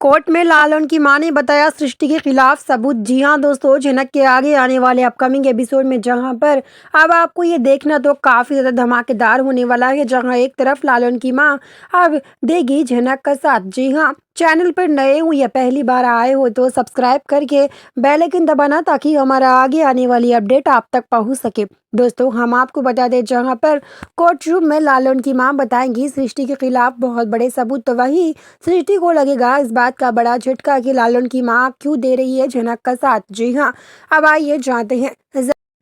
Court में लालन की मां ने बताया सृष्टि के खिलाफ सबूत। जी हां दोस्तों, झनक के आगे आने वाले अपकमिंग एपिसोड में जहां पर अब आपको ये देखना तो काफी ज्यादा धमाकेदार होने वाला है, जहां एक तरफ लालन की मां अब देगी झनक का साथ। जी हां, चैनल पर नए हो या पहली बार आए हो तो सब्सक्राइब करके बेल आइकन दबाना ताकि हमारा आगे आने वाली अपडेट आप तक पहुंच सके। दोस्तों, हम आपको बता दें जहां पर कोर्ट रूम में लालन की मां बताएंगी सृष्टि के खिलाफ बहुत बड़े सबूत, तो वही सृष्टि को लगेगा इस बात का बड़ा झटका कि लालन की मां क्यों दे रही है झनक का साथ। जी हाँ, अब आइए जानते हैं।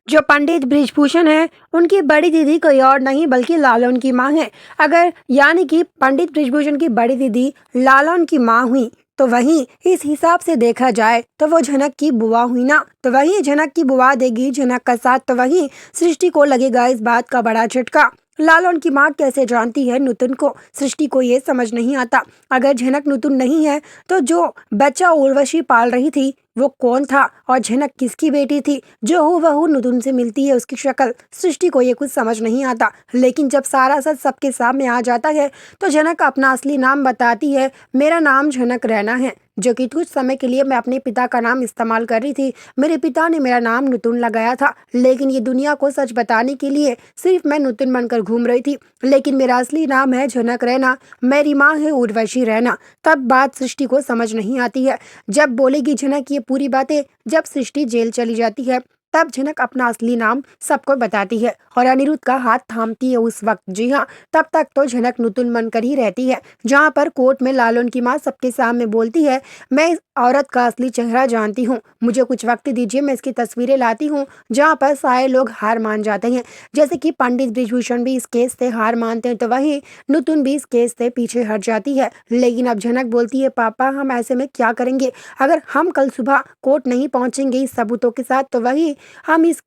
जो पंडित बृजभूषण है उनकी बड़ी दीदी कोई और नहीं बल्कि लालन की मां है। अगर यानी कि पंडित बृजभूषण की बड़ी दीदी लालन की मां हुई तो वहीं इस हिसाब से देखा जाए तो वो झनक की बुआ हुई ना, तो वहीं झनक की बुआ देगी झनक का साथ, तो वहीं सृष्टि को लगेगा इस बात का बड़ा झटका। लालन की मां कैसे जानती है नुतुन को, सृष्टि को ये समझ नहीं आता। अगर झनक नुतुन नहीं है तो जो बच्चा उर्वशी पाल रही थी वो कौन था और झनक किसकी बेटी थी जो हूबहू नुतुन से मिलती है उसकी शक्ल। सृष्टि को ये कुछ समझ नहीं आता, लेकिन जब सारा सच सबके सामने आ जाता है तो झनक अपना असली नाम बताती है। मेरा नाम झनक रैना है, जो कि कुछ समय के लिए मैं अपने पिता का नाम इस्तेमाल कर रही थी। मेरे पिता ने मेरा नाम नुतुन लगाया था, लेकिन ये दुनिया को सच बताने के लिए सिर्फ मैं नुतुन बनकर घूम रही थी। लेकिन मेरा असली नाम है झनक रैना, मेरी माँ है उर्वशी रैना। तब बात सृष्टि को समझ नहीं आती है। जब बोलेगी झनक ये पूरी बातें, जब सृष्टि जेल चली जाती है तब झनक अपना असली नाम सबको बताती है और अनिरुद्ध का हाथ थामती है उस वक्त। जी हाँ, तब तक तो झनक नुतुन बनकर ही रहती है। जहाँ पर कोर्ट में लालन की माँ सबके सामने बोलती है, मैं इस औरत का असली चेहरा जानती हूँ, मुझे कुछ वक्त दीजिए, मैं इसकी तस्वीरें लाती हूँ। जहाँ पर सारे लोग हार मान जाते हैं, जैसे कि पंडित बृजभूषण भी इस केस से हार मानते हैं, तो वही नुतुन भी इस केस से पीछे हट जाती है। लेकिन अब झनक बोलती है, पापा हम ऐसे में क्या करेंगे, अगर हम कल सुबह कोर्ट नहीं पहुंचेंगे इस सबूतों के साथ तो वही हम इस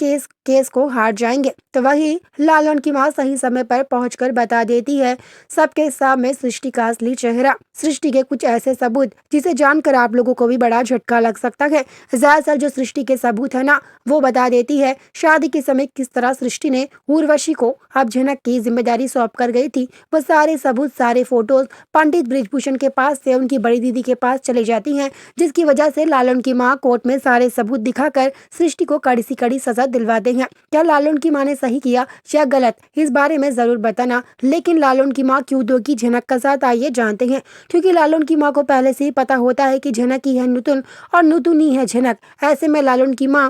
केस को हार जाएंगे। तो वही लालन की मां सही समय पर पहुंचकर बता देती है सबके सामने सृष्टि का असली चेहरा, सृष्टि के कुछ ऐसे सबूत जिसे जानकर आप लोगों को भी बड़ा झटका लग सकता है। ज्यादातर जो सृष्टि के सबूत है ना, वो बता देती है शादी के समय किस तरह सृष्टि ने उर्वशी को अब झनक की जिम्मेदारी सौंप कर गई थी। वो सारे सबूत, सारे फोटोज पंडित बृजभूषण के पास से उनकी बड़ी दीदी के पास चले जाती हैं, जिसकी वजह से लालन की मां कोर्ट में सारे सबूत दिखाकर सृष्टि को कड़ी से कड़ी सजा दिलवाते हैं। क्या लालन की मां ने सही किया या गलत, इस बारे में जरूर बताना। लेकिन लालन की मां क्यों दोगी झनक का साथ, आइए जानते हैं। क्योंकि लालन की मां को पहले से ही पता होता है कि झनक ही है नुतुन और नुतुन ही है झनक। ऐसे में लालन की मां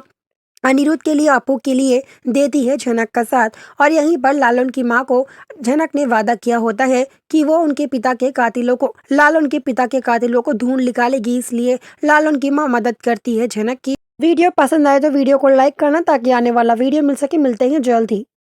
अनिरुद्ध के लिए, अपू के लिए देती है झनक का साथ। और यहीं पर लालन की मां को झनक ने वादा किया होता है कि वो उनके पिता के कातिलों को, लालन के पिता के कातिलों को ढूंढ निकालेगी, इसलिए लालन की मां मदद करती है झनक की। वीडियो पसंद आए तो वीडियो को लाइक करना ताकि आने वाला वीडियो मिल सके। मिलते हैं जल्द ही।